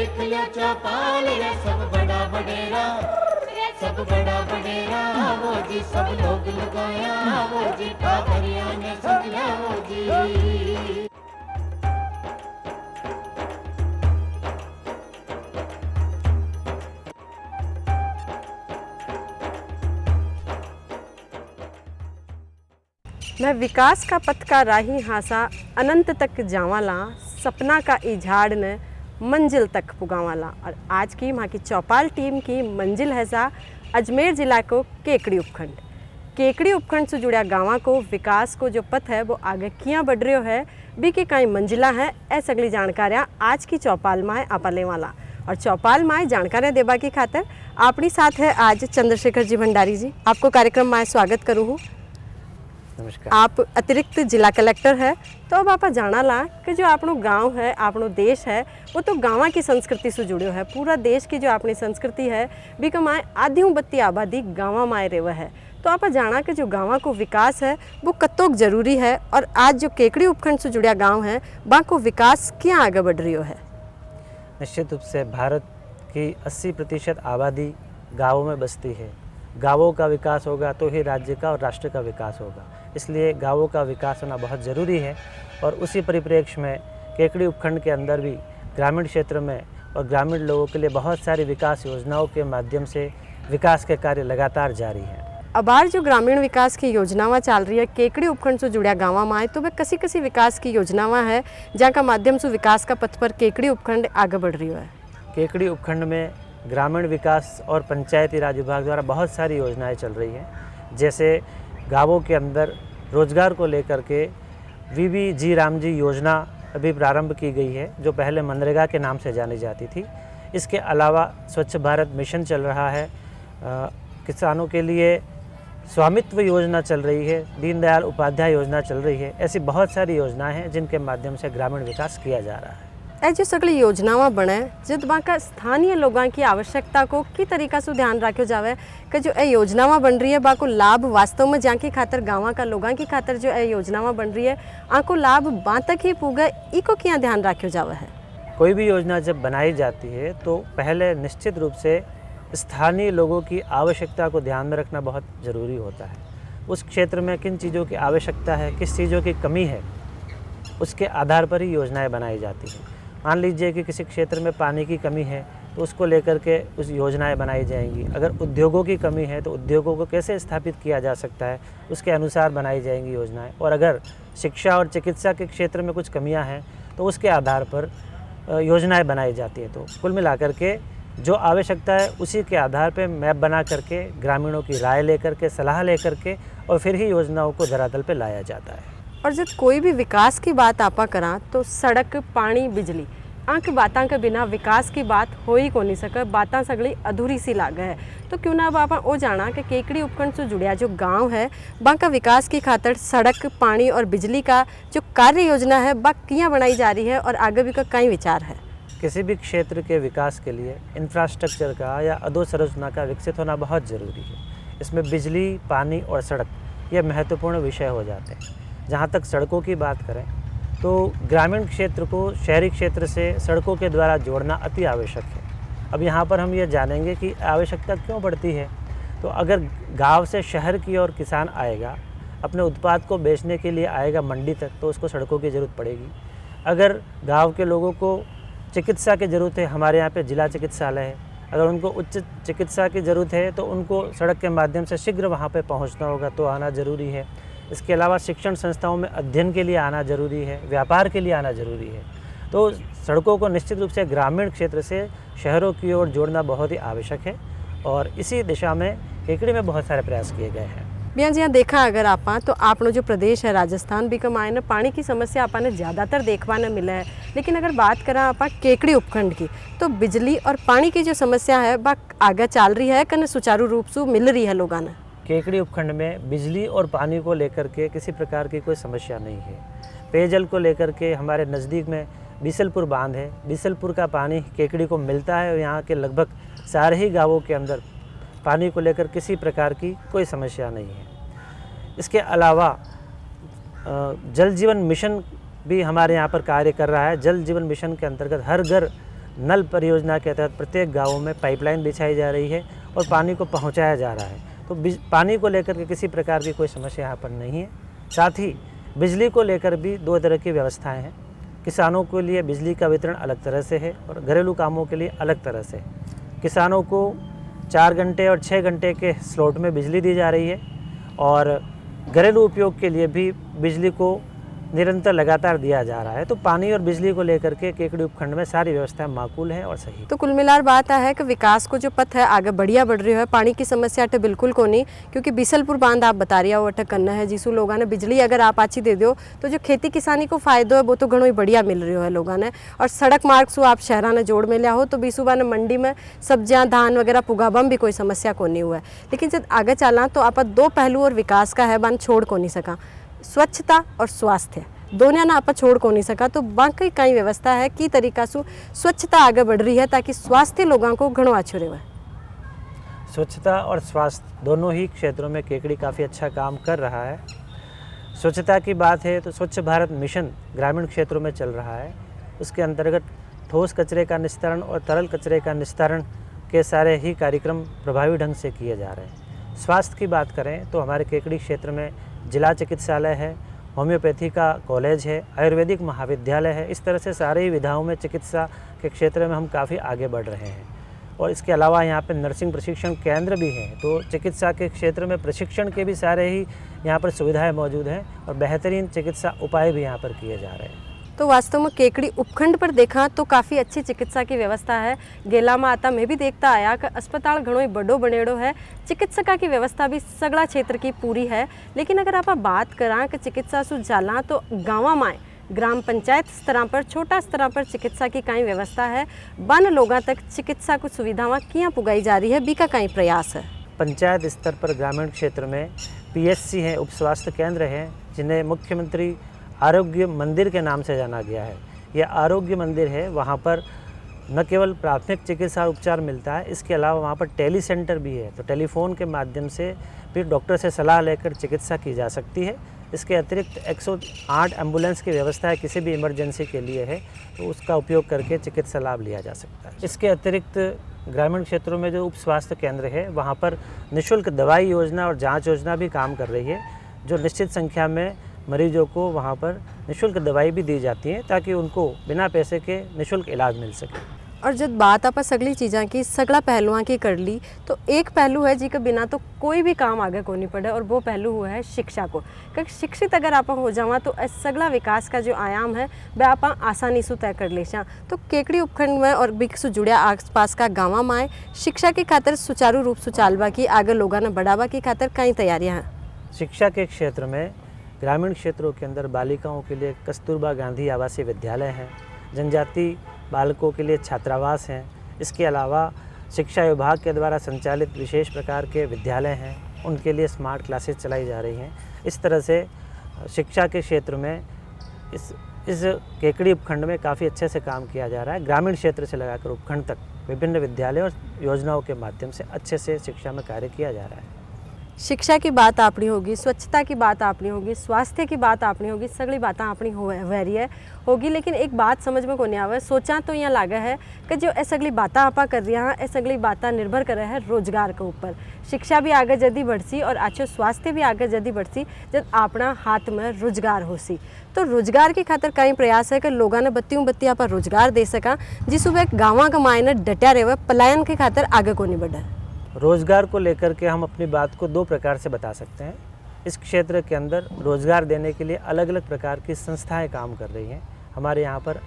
देख लिया चौपाल रे सब बड़ा बडेरा, सब बड़ा बडेरा वो जी, सब लोग लगाया वो जी, ठाकरिया ने समझा वो जी। मैं विकास का पथ का राही हासा, अनंत तक जावाला, सपना का इजाड़ ने मंजिल तक पुगावाला। और आज की वहाँ की चौपाल टीम की मंजिल है सा अजमेर जिला को केकड़ी उपखंड। केकड़ी उपखंड से जुड़ा गाँव को विकास को जो पथ है वो आगे किया बढ़ रही है, बी की कई मंजिला है। ऐसी अगली जानकारियाँ आज की चौपाल माए आपा ले वाला। और चौपाल माए जानकारियाँ देवा की खातिर अपनी साथ है आज चंद्रशेखर जी भंडारी जी। आपको कार्यक्रम माए स्वागत करूँ हूँ। नमस्कार। आप अतिरिक्त जिला कलेक्टर है, तो अब आप जाना ला कि जो आपनो गांव है, आपनो देश है, वो तो गाँव की संस्कृति से जुड़ो है। पूरा देश की जो अपनी संस्कृति है भी कमाए आधी बत्ती आबादी गाँव माए रेव है। तो आप जाना कि जो गाँव को विकास है वो कतोक जरूरी है। और आज जो केकड़ी उपखंड से जुड़ा गाँव है वहाँ को विकास क्या आगे बढ़ रही है। निश्चित रूप से भारत की 80% आबादी गाँवों में बसती है। गाँवों का विकास होगा तो ही राज्य का और राष्ट्र का विकास होगा। इसलिए गाँवों का विकास होना बहुत ज़रूरी है। और उसी परिप्रेक्ष्य में केकड़ी उपखंड के अंदर भी ग्रामीण क्षेत्र में और ग्रामीण लोगों के लिए बहुत सारी विकास योजनाओं के माध्यम से विकास के कार्य लगातार जारी हैं। अब आज जो ग्रामीण विकास की योजनावां चल रही है केकड़ी उपखंड से जुड़ा गाँव में आए, तो वे कसी कसी विकास की योजनावां है जहाँ का माध्यम से विकास का पथ पर केकड़ी उपखंड आगे बढ़ रही है। केकड़ी उपखंड में ग्रामीण विकास और पंचायती राज विभाग द्वारा बहुत सारी योजनाएं चल रही हैं। जैसे गाँवों के अंदर रोजगार को लेकर के वीबीजी रामजी योजना अभी प्रारंभ की गई है, जो पहले मनरेगा के नाम से जानी जाती थी। इसके अलावा स्वच्छ भारत मिशन चल रहा है, किसानों के लिए स्वामित्व योजना चल रही है, दीनदयाल उपाध्याय योजना चल रही है। ऐसी बहुत सारी योजनाएं हैं जिनके माध्यम से ग्रामीण विकास किया जा रहा है। जो सगली योजनावां बने जब वहाँ का स्थानीय लोगों की आवश्यकता को की तरीका से ध्यान रखो जावे कि जो ए योजनावां बन रही है बा को लाभ वास्तव में जहाँ की खातर गाँव का लोगों की खातर जो ए योजनावां बन रही है आको लाभ वहाँ तक ही पूगे, इको क्या ध्यान रखो जावे है। कोई भी योजना जब बनाई जाती है तो पहले निश्चित रूप से स्थानीय लोगों की आवश्यकता को ध्यान में रखना बहुत ज़रूरी होता है। उस क्षेत्र में किन चीज़ों की आवश्यकता है, किस चीज़ों की कमी है, उसके आधार पर ही योजनाएं बनाई जाती हैं। मान लीजिए कि किसी क्षेत्र में पानी की कमी है तो उसको लेकर के उस योजनाएं बनाई जाएंगी। अगर उद्योगों की कमी है तो उद्योगों को कैसे स्थापित किया जा सकता है, उसके अनुसार बनाई जाएंगी योजनाएं। और अगर शिक्षा और चिकित्सा के क्षेत्र में कुछ कमियां हैं तो उसके आधार पर योजनाएं बनाई जाती हैं। तो कुल मिलाकर के जो आवश्यकता है उसी के आधार पर मैप बना करके ग्रामीणों की राय लेकर के, सलाह लेकर के और फिर ही योजनाओं को धरातल पर लाया जाता है। और जब कोई भी विकास की बात आपा करा तो सड़क, पानी, बिजली आँख बातों के बिना विकास की बात हो ही को नहीं सके। बातें सगली अधूरी सी लागे है। तो क्यों ना अब आप वो जाना कि केकड़ी उपखंड से जुड़िया जो गांव है वहाँ का विकास की खातर सड़क, पानी और बिजली का जो कार्य योजना है वह किया बनाई जा रही है और आगे भी का कई विचार है। किसी भी क्षेत्र के विकास के लिए इंफ्रास्ट्रक्चर का या अधोसंरचना का विकसित होना बहुत ज़रूरी है। इसमें बिजली, पानी और सड़क ये महत्वपूर्ण विषय हो जाते हैं। जहाँ तक सड़कों की बात करें तो ग्रामीण क्षेत्र को शहरी क्षेत्र से सड़कों के द्वारा जोड़ना अति आवश्यक है। अब यहाँ पर हम ये जानेंगे कि आवश्यकता क्यों बढ़ती है। तो अगर गांव से शहर की ओर किसान आएगा, अपने उत्पाद को बेचने के लिए आएगा मंडी तक, तो उसको सड़कों की ज़रूरत पड़ेगी। अगर गांव के लोगों को चिकित्सा की ज़रूरत है, हमारे यहाँ पे जिला चिकित्सालय है, अगर उनको उच्च चिकित्सा की ज़रूरत है तो उनको सड़क के माध्यम से शीघ्र वहाँ पे पहुँचना होगा, तो आना ज़रूरी है। इसके अलावा शिक्षण संस्थाओं में अध्ययन के लिए आना ज़रूरी है, व्यापार के लिए आना ज़रूरी है। तो सड़कों को निश्चित रूप से ग्रामीण क्षेत्र से शहरों की ओर जोड़ना बहुत ही आवश्यक है और इसी दिशा में केकड़ी में बहुत सारे प्रयास किए गए हैं। भैया जी, यहाँ देखा अगर आप तो आपनो जो प्रदेश है राजस्थान भी कमाए ना पानी की समस्या आपने ज़्यादातर देखवा न मिला है। लेकिन अगर बात करें आप केकड़ी उपखंड की तो बिजली और पानी की जो समस्या है वह आगे चल रही है कि सुचारू रूप से मिल रही है लोगों ने। केकड़ी उपखंड में बिजली और पानी को लेकर के किसी प्रकार की कोई समस्या नहीं है। पेयजल को लेकर के हमारे नज़दीक में बीसलपुर बांध है, बीसलपुर का पानी केकड़ी को मिलता है और यहाँ के लगभग सारे ही गाँवों के अंदर पानी को लेकर किसी प्रकार की कोई समस्या नहीं है। इसके अलावा जल जीवन मिशन भी हमारे यहाँ पर कार्य कर रहा है। जल जीवन मिशन के अंतर्गत हर घर नल परियोजना के तहत प्रत्येक गाँव में पाइपलाइन बिछाई जा रही है और पानी को पहुँचाया जा रहा है। तो पानी को लेकर के किसी प्रकार की कोई समस्या यहाँ पर नहीं है। साथ ही बिजली को लेकर भी 2 तरह की व्यवस्थाएं हैं। किसानों के लिए बिजली का वितरण अलग तरह से है और घरेलू कामों के लिए अलग तरह से है। किसानों को 4 घंटे और 6 घंटे के स्लॉट में बिजली दी जा रही है और घरेलू उपयोग के लिए भी बिजली को निरंतर लगातार दिया जा रहा है। तो पानी और बिजली को लेकर के केकड़ी उपखंड में सारी व्यवस्थाएं माकूल है और सही। तो कुल मिलाकर बात है कि विकास को जो पथ है आगे बढ़िया बढ़ रही है। पानी की समस्या तो बिल्कुल को नहीं, क्योंकि बिसलपुर बांध आप बता रही हो अटक करना है जिसू लोगों ने बिजली अगर आप आची दे दो तो जो खेती किसानी को फायदो है वो तो घणो ही बढ़िया मिल रही है लोगों ने। और सड़क मार्ग से आप शहरा ने जोड़ में लिया हो तो बीसूबा ने मंडी में सब्जियां धान वगैरह पुगाबम भी कोई समस्या को नहीं हुआ है। लेकिन जब आगे चला तो आप 2 पहलू और विकास का है बन छोड़ को नहीं सका, स्वच्छता और स्वास्थ्य दोनों ना आप छोड़ को नहीं सका। तो बाकी कई व्यवस्था है कि तरीका से स्वच्छता आगे बढ़ रही है ताकि स्वास्थ्य लोगों को घणो अच्छो रहे। स्वच्छता और स्वास्थ्य दोनों ही क्षेत्रों में केकड़ी काफ़ी अच्छा काम कर रहा है। स्वच्छता की बात है तो स्वच्छ भारत मिशन ग्रामीण क्षेत्रों में चल रहा है। उसके अंतर्गत ठोस कचरे का निस्तारण और तरल कचरे का निस्तारण के सारे ही कार्यक्रम प्रभावी ढंग से किए जा रहे हैं। स्वास्थ्य की बात करें तो हमारे केकड़ी क्षेत्र में जिला चिकित्सालय है, होम्योपैथी का कॉलेज है, आयुर्वेदिक महाविद्यालय है। इस तरह से सारे ही विधाओं में चिकित्सा के क्षेत्र में हम काफ़ी आगे बढ़ रहे हैं। और इसके अलावा यहाँ पे नर्सिंग प्रशिक्षण केंद्र भी हैं। तो चिकित्सा के क्षेत्र में प्रशिक्षण के भी सारे ही यहाँ पर सुविधाएं मौजूद हैं और बेहतरीन चिकित्सा उपाय भी यहाँ पर किए जा रहे हैं। तो वास्तव में केकड़ी उपखंड पर देखा तो काफ़ी अच्छी चिकित्सा की व्यवस्था है। गेला में आता मैं भी देखता आया कि अस्पताल घणो ही बड़ो बनेड़ो है, चिकित्सका की व्यवस्था भी सगड़ा क्षेत्र की पूरी है। लेकिन अगर आप बात करा कि चिकित्सा सु जाला तो गाँव में ग्राम पंचायत स्तर पर छोटा स्तर पर चिकित्सा की कई व्यवस्था है, बन लोगों तक चिकित्सा की सुविधाएं किया पुगाई जा रही है, बीका कई प्रयास है। पंचायत स्तर पर ग्रामीण क्षेत्र में PSC हैं, उप स्वास्थ्य केंद्र हैं, जिन्हें मुख्यमंत्री आरोग्य मंदिर के नाम से जाना गया है। यह आरोग्य मंदिर है, वहाँ पर न केवल प्राथमिक चिकित्सा उपचार मिलता है, इसके अलावा वहाँ पर टेली सेंटर भी है। तो टेलीफोन के माध्यम से फिर डॉक्टर से सलाह लेकर चिकित्सा की जा सकती है। इसके अतिरिक्त 108 एम्बुलेंस की व्यवस्था है, किसी भी इमरजेंसी के लिए है तो उसका उपयोग करके चिकित्सा लाभ लिया जा सकता है। इसके अतिरिक्त ग्रामीण क्षेत्रों में जो उप स्वास्थ्य केंद्र है वहाँ पर निःशुल्क दवाई योजना और जाँच योजना भी काम कर रही है, जो निश्चित संख्या में मरीजों को वहाँ पर निःशुल्क दवाई भी दी जाती है ताकि उनको बिना पैसे के निःशुल्क इलाज मिल सके। और जब बात आप सगली चीज़ों की सगड़ा पहलुओं की कर ली तो एक पहलू है जी के बिना तो कोई भी काम आगे को नहीं पड़े और वो पहलू हुआ है शिक्षा को। क्योंकि शिक्षित अगर आप हो जावा तो सगला विकास का जो आयाम है वह आप आसानी से तय कर ले। तो केकड़ी उपखंड में और बिक से जुड़िया आसपास का गाँव में आए शिक्षा की खातिर सुचारू रूप से चालवा की आगे लोगों ने बढ़ावा की खातिर कई तैयारियाँ हैं। शिक्षा के क्षेत्र में ग्रामीण क्षेत्रों के अंदर बालिकाओं के लिए कस्तूरबा गांधी आवासीय विद्यालय हैं, जनजाति बालकों के लिए छात्रावास हैं। इसके अलावा शिक्षा विभाग के द्वारा संचालित विशेष प्रकार के विद्यालय हैं, उनके लिए स्मार्ट क्लासेस चलाई जा रही हैं। इस तरह से शिक्षा के क्षेत्र में इस केकड़ी उपखंड में काफ़ी अच्छे से काम किया जा रहा है। ग्रामीण क्षेत्र से लगाकर उपखंड तक विभिन्न विद्यालय और योजनाओं के माध्यम से अच्छे से शिक्षा में कार्य किया जा रहा है। शिक्षा की बात आपनी होगी, स्वच्छता की बात आपनी होगी, स्वास्थ्य की बात आपनी होगी, सगली बातें आपनी हो रही है होगी। लेकिन एक बात समझ में को नहीं आवे, सोचा तो यहाँ लागा है कि जो ए सगली बातें आपा कर रही हैं, ए सगली बातें निर्भर कर रहे हैं रोजगार के ऊपर। शिक्षा भी आगे जल्दी बढ़सी और अच्छे स्वास्थ्य भी आगे जल्दी बढ़सी जब अपना हाथ में रोजगार हो सी। तो रोजगार की खातिर कई प्रयास है कि लोगों ने बत्ती आप रोजगार दे सका, जिस सुबह गाँव का मायने डटा रहे पलायन की खातिर आगे को नहीं बढ़ा। रोज़गार को लेकर के हम अपनी बात को 2 प्रकार से बता सकते हैं। इस क्षेत्र के अंदर रोज़गार देने के लिए अलग अलग प्रकार की संस्थाएं काम कर रही हैं। हमारे यहाँ पर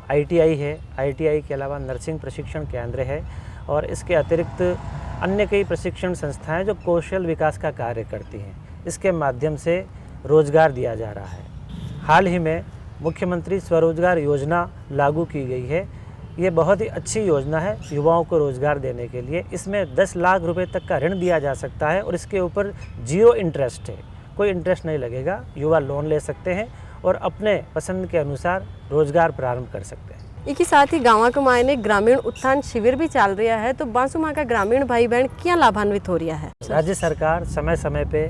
ITI है, ITI के अलावा नर्सिंग प्रशिक्षण केंद्र है और इसके अतिरिक्त अन्य कई प्रशिक्षण संस्थाएं जो कौशल विकास का कार्य करती हैं। इसके माध्यम से रोज़गार दिया जा रहा है। हाल ही में मुख्यमंत्री स्वरोजगार योजना लागू की गई है। ये बहुत ही अच्छी योजना है युवाओं को रोज़गार देने के लिए। इसमें 10 लाख रुपए तक का ऋण दिया जा सकता है और इसके ऊपर 0 इंटरेस्ट है, कोई इंटरेस्ट नहीं लगेगा। युवा लोन ले सकते हैं और अपने पसंद के अनुसार रोज़गार प्रारंभ कर सकते हैं। एक ही साथ ही गाँव के मायने ग्रामीण उत्थान शिविर भी चल रहा है। तो बांसुमा का ग्रामीण भाई बहन क्या लाभान्वित हो रहा है? राज्य सरकार समय समय पे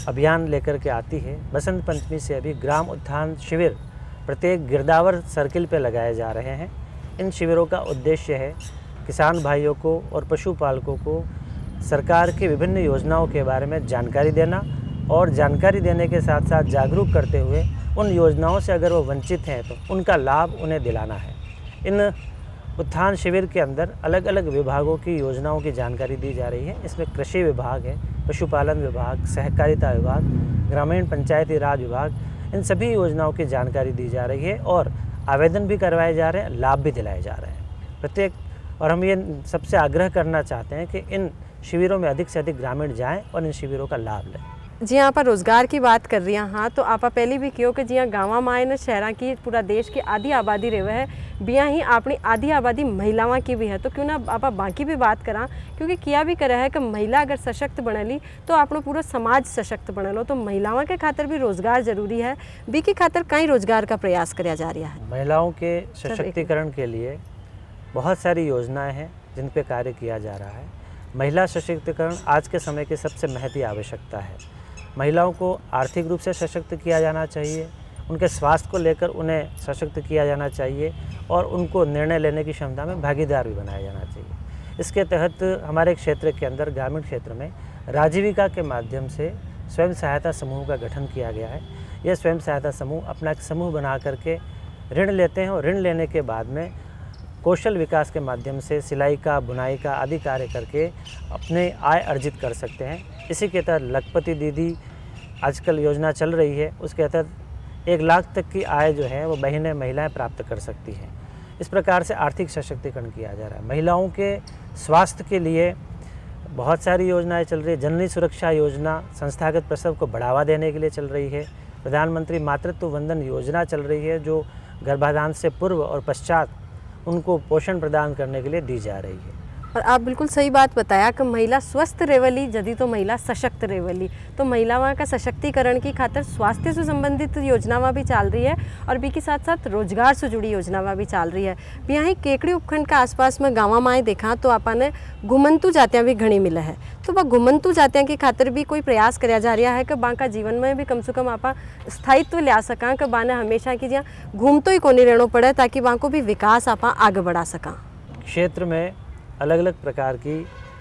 अभियान लेकर के आती है। बसंत पंचमी से अभी ग्राम उत्थान शिविर प्रत्येक गिरदावर सर्किल पे लगाए जा रहे हैं। इन शिविरों का उद्देश्य है किसान भाइयों को और पशुपालकों को सरकार की विभिन्न योजनाओं के बारे में जानकारी देना और जानकारी देने के साथ साथ जागरूक करते हुए उन योजनाओं से अगर वो वंचित हैं तो उनका लाभ उन्हें दिलाना है। इन उत्थान शिविर के अंदर अलग अलग विभागों की योजनाओं की जानकारी दी जा रही है। इसमें कृषि विभाग है, पशुपालन विभाग, सहकारिता विभाग, ग्रामीण पंचायती राज विभाग, इन सभी योजनाओं की जानकारी दी जा रही है और आवेदन भी करवाए जा रहे हैं, लाभ भी दिलाए जा रहे हैं प्रत्येक। और हम ये सबसे आग्रह करना चाहते हैं कि इन शिविरों में अधिक से अधिक ग्रामीण जाएं और इन शिविरों का लाभ लें। जी आप रोज़गार की बात कर रही हैं। हाँ, तो आप पहले भी कहो कि जी गाँव में न शहर की पूरा देश की आधी आबादी रहे है, बिया ही अपनी आधी आबादी महिलावां की भी है। तो क्यों ना आप बाकी भी बात करा, क्योंकि किया भी करे है कि महिला अगर सशक्त बनली तो अपना पूरा समाज सशक्त बनलो। तो महिलाओं के खातिर भी रोज़गार जरूरी है, बी की खातिर कई रोज़गार का प्रयास किया जा रहा है। महिलाओं के सशक्तिकरण के लिए बहुत सारी योजनाएं हैं जिन पे कार्य किया जा रहा है। महिला सशक्तिकरण आज के समय की सबसे महती आवश्यकता है। महिलाओं को आर्थिक रूप से सशक्त किया जाना चाहिए, उनके स्वास्थ्य को लेकर उन्हें सशक्त किया जाना चाहिए और उनको निर्णय लेने की क्षमता में भागीदार भी बनाया जाना चाहिए। इसके तहत हमारे क्षेत्र के अंदर, ग्रामीण क्षेत्र में राजीविका के माध्यम से स्वयं सहायता समूह का गठन किया गया है। यह स्वयं सहायता समूह अपना एक समूह बना करके ऋण लेते हैं और ऋण लेने के बाद में कौशल विकास के माध्यम से सिलाई का, बुनाई का आदि कार्य करके अपने आय अर्जित कर सकते हैं। इसी के तहत लखपति दीदी आजकल योजना चल रही है, उसके तहत 1 लाख तक की आय जो है वो बहनें, महिलाएं प्राप्त कर सकती हैं। इस प्रकार से आर्थिक सशक्तिकरण किया जा रहा है। महिलाओं के स्वास्थ्य के लिए बहुत सारी योजनाएं चल रही है। जननी सुरक्षा योजना संस्थागत प्रसव को बढ़ावा देने के लिए चल रही है। प्रधानमंत्री मातृत्व वंदन योजना चल रही है जो गर्भाधान से पूर्व और पश्चात उनको पोषण प्रदान करने के लिए दी जा रही है। और आप बिल्कुल सही बात बताया कि महिला स्वस्थ रेवली जदी तो महिला सशक्त रेवली। तो महिलाओं का सशक्तिकरण की खातिर स्वास्थ्य से संबंधित योजनावां भी चल रही है और भी के साथ साथ रोजगार से जुड़ी योजनावां भी चल रही है। यहाँ केकड़ी उपखंड के आसपास में गाँव में देखा तो आपने घुमंतु जातियाँ भी घनी मिले है। तो वह घुमंतु जातियाँ की खातिर भी कोई प्रयास कराया जा रहा है कि बाका जीवन में भी कम से कम आप स्थायित्व लिया सका कि बाने हमेशा की जहाँ घूमतो ही कोनी रहना पड़े, ताकि वहाँ को भी विकास आप आगे बढ़ा सका। क्षेत्र में अलग अलग प्रकार की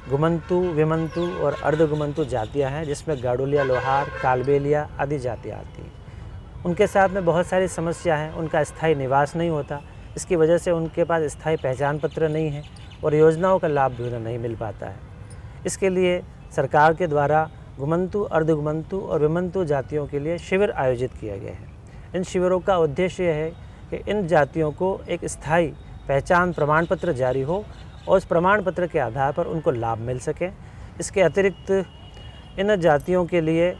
घुमंतु, विमंतु और अर्धघुमंतु जातियां हैं, जिसमें गाडुलिया, लोहार, कालबेलिया आदि जातियाँ आती हैं। उनके साथ में बहुत सारी समस्या हैं। उनका स्थायी निवास नहीं होता, इसकी वजह से उनके पास स्थायी पहचान पत्र नहीं है और योजनाओं का लाभ भी उन्हें नहीं मिल पाता है। इसके लिए सरकार के द्वारा घुमंतु, अर्धघुमंतु और विमंतु जातियों के लिए शिविर आयोजित किए गए हैं। इन शिविरों का उद्देश्य यह है कि इन जातियों को एक स्थायी पहचान प्रमाण पत्र जारी हो और उस प्रमाण पत्र के आधार पर उनको लाभ मिल सके। इसके अतिरिक्त इन जातियों के लिए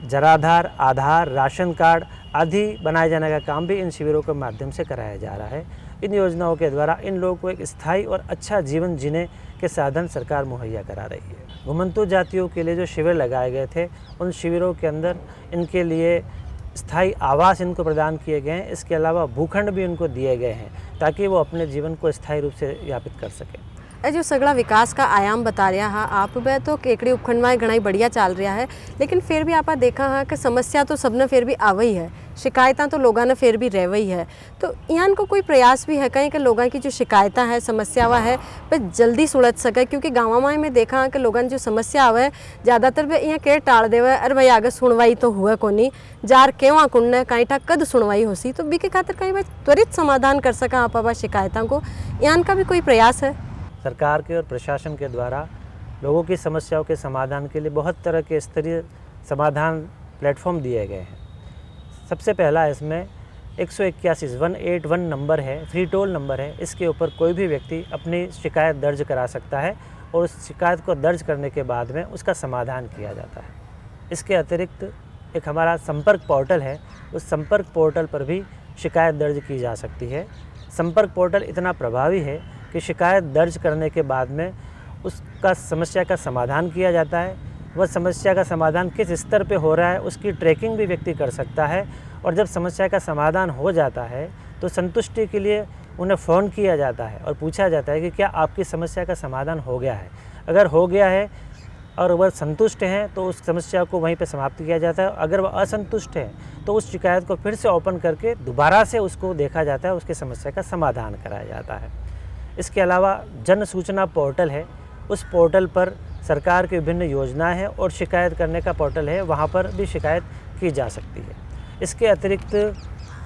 जराधार, आधार, राशन कार्ड आदि बनाए जाने का काम भी इन शिविरों के माध्यम से कराया जा रहा है। इन योजनाओं के द्वारा इन लोगों को एक स्थायी और अच्छा जीवन जीने के साधन सरकार मुहैया करा रही है। घुमंतु जातियों के लिए जो शिविर लगाए गए थे, उन शिविरों के अंदर इनके लिए स्थायी आवास इनको प्रदान किए गए हैं। इसके अलावा भूखंड भी इनको दिए गए हैं ताकि वो अपने जीवन को स्थायी रूप से यापित कर सकें। जो सगड़ा विकास का आयाम बता रहा है आप बे, तो केकड़ी उपखंड में घना बढ़िया चल रहा है, लेकिन फिर भी आप देखा है कि समस्या तो सबने फिर भी आवई है, शिकायतें तो लोगों ने फिर भी रहवई है। तो यहाँ को कोई प्रयास भी है कहीं कि लोगों की जो शिकायतें है, समस्या वह है वह जल्दी सुलझ सके, क्योंकि गाँव में देखा है कि लोगों की जो समस्या आवे ज़्यादातर वे यहाँ के टाल देवे, अरे भाई आगे सुनवाई तो हुए कोनी, जार केवा कुंड कहीं कद सुनवाई हो सी, तो बी के खातिर कहीं भाई त्वरित समाधान कर सका आप शिकायतों को, यहाँ का भी कोई प्रयास है? सरकार के और प्रशासन के द्वारा लोगों की समस्याओं के समाधान के लिए बहुत तरह के स्तरीय समाधान प्लेटफॉर्म दिए गए हैं। सबसे पहला इसमें 181 नंबर है, फ्री टोल नंबर है। इसके ऊपर कोई भी व्यक्ति अपनी शिकायत दर्ज करा सकता है और उस शिकायत को दर्ज करने के बाद में उसका समाधान किया जाता है। इसके अतिरिक्त एक हमारा संपर्क पोर्टल है, उस संपर्क पोर्टल पर भी शिकायत दर्ज की जा सकती है। संपर्क पोर्टल इतना प्रभावी है कि शिकायत दर्ज करने के बाद में उसका समस्या का समाधान किया जाता है। वह समस्या का समाधान किस स्तर पे हो रहा है उसकी ट्रैकिंग भी व्यक्ति कर सकता है, और जब समस्या का समाधान हो जाता है तो संतुष्टि के लिए उन्हें फ़ोन किया जाता है और पूछा जाता है कि क्या आपकी समस्या का समाधान हो गया है। अगर हो गया है और वह संतुष्ट हैं तो उस समस्या को वहीं पे समाप्त किया जाता है। अगर वह असंतुष्ट हैं तो उस शिकायत को फिर से ओपन करके दोबारा से उसको देखा जाता है, उसकी समस्या का समाधान कराया जाता है। इसके अलावा जन सूचना पोर्टल है, उस पोर्टल पर सरकार की विभिन्न योजनाएं हैं और शिकायत करने का पोर्टल है, वहाँ पर भी शिकायत की जा सकती है। इसके अतिरिक्त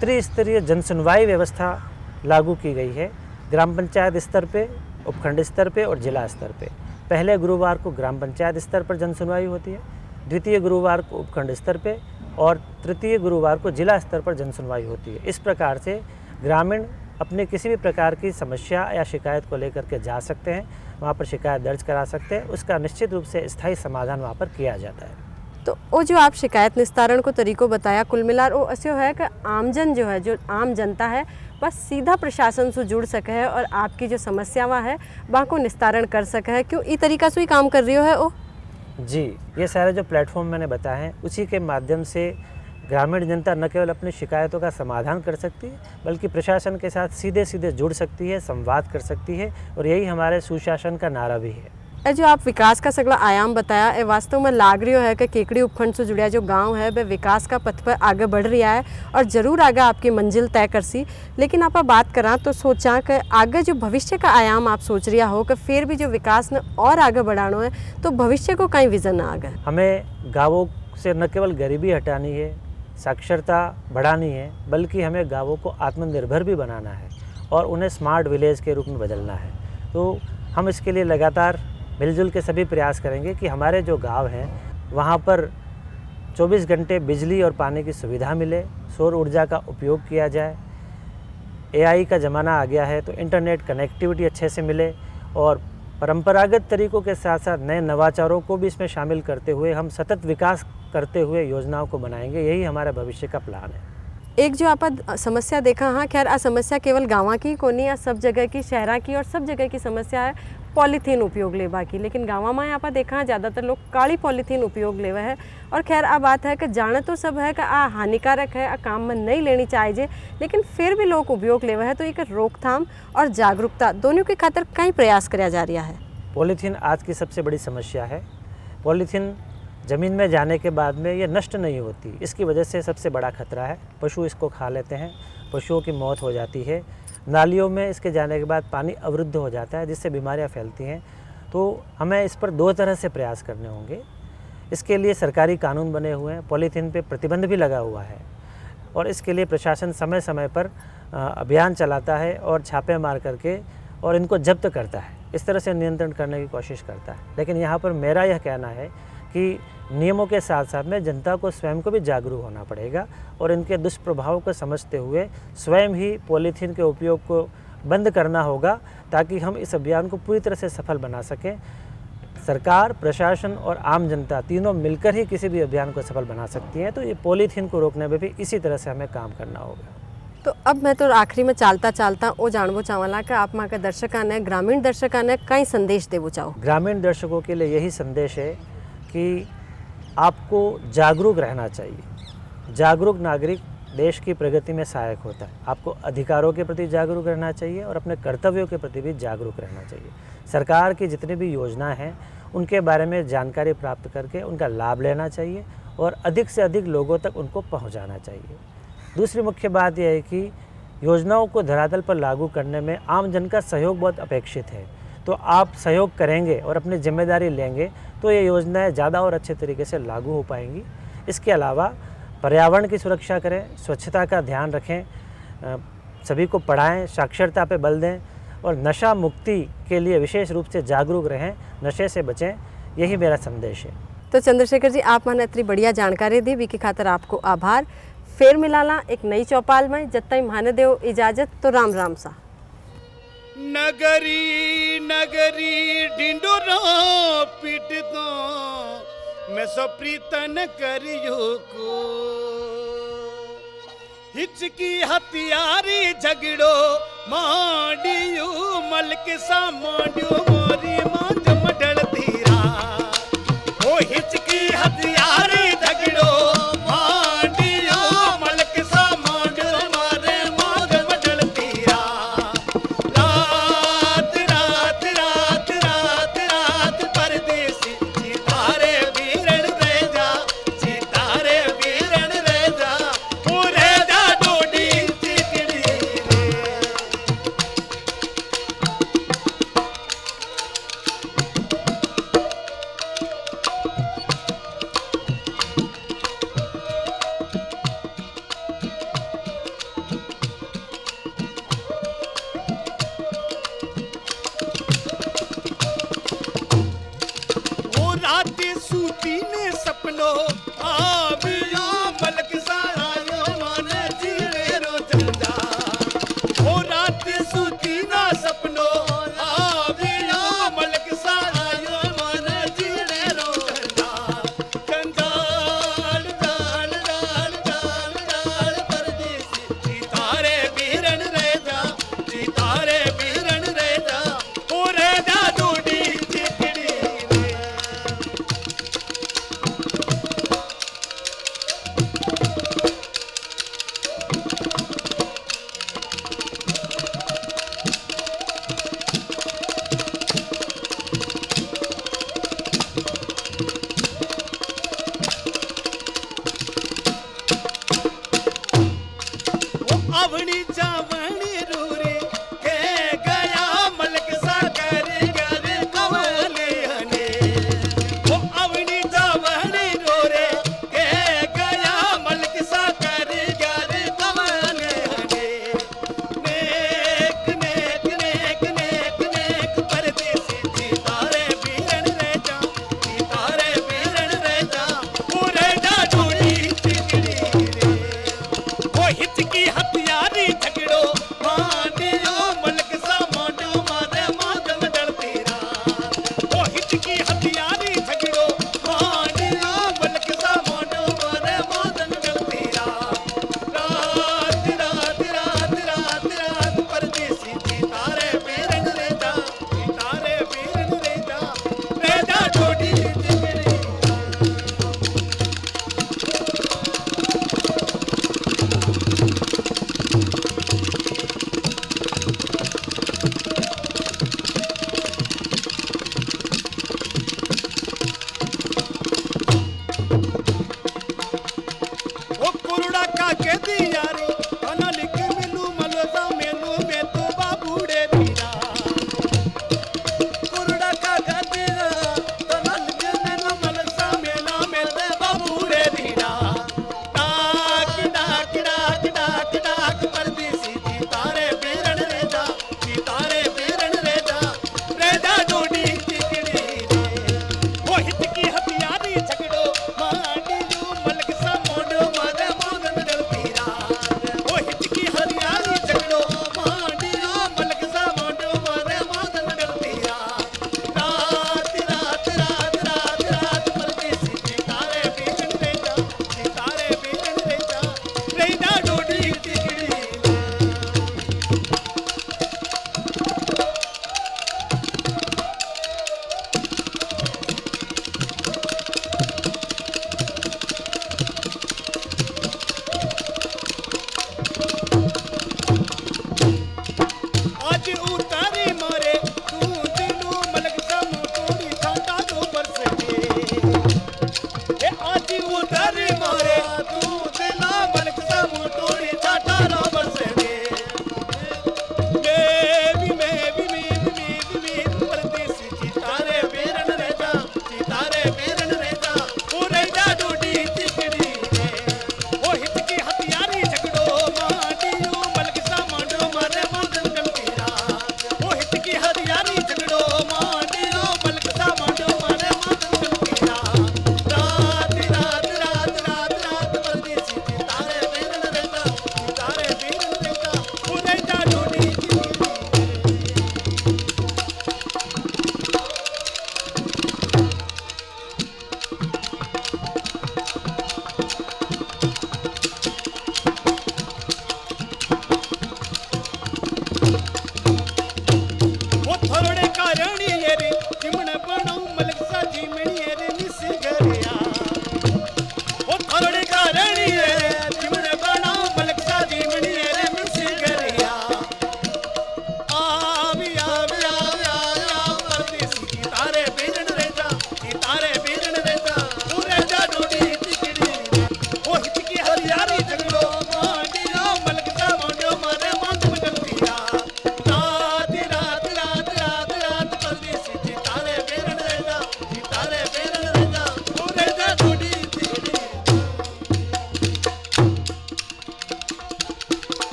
त्रिस्तरीय जनसुनवाई व्यवस्था लागू की गई है, ग्राम पंचायत स्तर पे, उपखंड स्तर पे और जिला स्तर पे। पहले गुरुवार को ग्राम पंचायत स्तर पर जनसुनवाई होती है, द्वितीय गुरुवार को उपखंड स्तर पे और तृतीय गुरुवार को जिला स्तर पर जनसुनवाई होती है। इस प्रकार से ग्रामीण अपने किसी भी प्रकार की समस्या या शिकायत को लेकर के जा सकते हैं, वहाँ पर शिकायत दर्ज करा सकते हैं, उसका निश्चित रूप से स्थायी समाधान वहाँ पर किया जाता है। तो वो जो आप शिकायत निस्तारण को तरीको बताया, कुल मिलाकर वो ऐसे है कि आमजन जो है, जो आम जनता है, बस सीधा प्रशासन से जुड़ सके है और आपकी जो समस्यावां है वहाँ को निस्तारण कर सके है। क्यों ई तरीका से ही काम कर रही हो है वो? जी, ये सारे जो प्लेटफॉर्म मैंने बताए हैं उसी के माध्यम से ग्रामीण जनता न केवल अपनी शिकायतों का समाधान कर सकती है बल्कि प्रशासन के साथ सीधे सीधे जुड़ सकती है, संवाद कर सकती है, और यही हमारे सुशासन का नारा भी है। ए जो आप विकास का सगला आयाम बताया, ये वास्तव में लाग रही है कि केकड़ी उपखंड से जुड़ा जो गांव है वह विकास का पथ पर आगे बढ़ रहा है और ज़रूर आगे आपकी मंजिल तय कर सी। लेकिन आप बात करा तो सोचा कि आगे जो भविष्य का आयाम आप सोच रहा हो कि फिर भी जो विकास ने और आगे बढ़ाना है, तो भविष्य को कहीं विजन आ गए। हमें गाँवों से न केवल गरीबी हटानी है, साक्षरता बढ़ानी है, बल्कि हमें गाँवों को आत्मनिर्भर भी बनाना है और उन्हें स्मार्ट विलेज के रूप में बदलना है। तो हम इसके लिए लगातार मिलजुल के सभी प्रयास करेंगे कि हमारे जो गांव हैं वहाँ पर 24 घंटे बिजली और पानी की सुविधा मिले, सौर ऊर्जा का उपयोग किया जाए, एआई का ज़माना आ गया है तो इंटरनेट कनेक्टिविटी अच्छे से मिले, और परंपरागत तरीक़ों के साथ साथ नए नवाचारों को भी इसमें शामिल करते हुए हम सतत विकास करते हुए योजनाओं को बनाएंगे। यही हमारा भविष्य का प्लान है। एक जो आप समस्या देखा, हाँ खैर आ समस्या केवल गाँव की को नहीं, सब जगह की, शहरा की और सब जगह की समस्या है पॉलीथीन उपयोग लेवा की। लेकिन गाँव में आप देखा ज़्यादातर लोग काली पॉलीथीन उपयोग लेवा है। और खैर आ बात है कि जाने तो सब है कि आ हानिकारक है, आ काम में नहीं लेनी चाहिए, लेकिन फिर भी लोग उपयोग लेवा है। तो एक रोकथाम और जागरूकता दोनों के खातिर कई प्रयास किया जा रहा है। पॉलीथीन आज की सबसे बड़ी समस्या है। पॉलीथीन ज़मीन में जाने के बाद में ये नष्ट नहीं होती, इसकी वजह से सबसे बड़ा खतरा है। पशु इसको खा लेते हैं, पशुओं की मौत हो जाती है, नालियों में इसके जाने के बाद पानी अवरुद्ध हो जाता है जिससे बीमारियां फैलती हैं। तो हमें इस पर दो तरह से प्रयास करने होंगे। इसके लिए सरकारी कानून बने हुए हैं, पॉलीथीन पे प्रतिबंध भी लगा हुआ है, और इसके लिए प्रशासन समय समय पर अभियान चलाता है और छापे मार करके और इनको जब्त करता है, इस तरह से नियंत्रण करने की कोशिश करता है। लेकिन यहाँ पर मेरा यह कहना है कि नियमों के साथ साथ में जनता को स्वयं को भी जागरूक होना पड़ेगा और इनके दुष्प्रभावों को समझते हुए स्वयं ही पॉलीथीन के उपयोग को बंद करना होगा, ताकि हम इस अभियान को पूरी तरह से सफल बना सकें। सरकार, प्रशासन और आम जनता तीनों मिलकर ही किसी भी अभियान को सफल बना सकती हैं। तो ये पॉलीथीन को रोकने में भी इसी तरह से हमें काम करना होगा। तो अब मैं तो आखिरी में चालता वो जानबो चाहला कि आप वहाँ के दर्शकों ने, ग्रामीण दर्शकों ने कई संदेश देवो चाहो? ग्रामीण दर्शकों के लिए यही संदेश है कि आपको जागरूक रहना चाहिए। जागरूक नागरिक देश की प्रगति में सहायक होता है। आपको अधिकारों के प्रति जागरूक रहना चाहिए और अपने कर्तव्यों के प्रति भी जागरूक रहना चाहिए। सरकार की जितनी भी योजनाएं हैं उनके बारे में जानकारी प्राप्त करके उनका लाभ लेना चाहिए और अधिक से अधिक लोगों तक उनको पहुंचाना चाहिए। दूसरी मुख्य बात यह है कि योजनाओं को धरातल पर लागू करने में आम जन का सहयोग बहुत अपेक्षित है। तो आप सहयोग करेंगे और अपनी जिम्मेदारी लेंगे तो ये योजनाएं ज़्यादा और अच्छे तरीके से लागू हो पाएंगी। इसके अलावा पर्यावरण की सुरक्षा करें, स्वच्छता का ध्यान रखें, सभी को पढ़ाएं, साक्षरता पे बल दें और नशा मुक्ति के लिए विशेष रूप से जागरूक रहें, नशे से बचें। यही मेरा संदेश है। तो चंद्रशेखर जी, आप मैंने इतनी बढ़िया जानकारी दी, की खातिर आपको आभार। फिर मिलाला एक नई चौपाल में। जब तक माने देव इजाजत, तो राम राम सा। नगरी नगरी ढिंडोरा पीटता मैं सप्रीतन करियो को, हिचकी हथियारी झगड़ो मांडियो मलक सा मांडियो मोरी मांज मडल धीरा। ओ हिचकी हथियारी झगड़ो मांडियो मलक सा मांडियो मारे मांज मडल धीरा। रात रात रात रात रात परदेसी यूपी में सपनों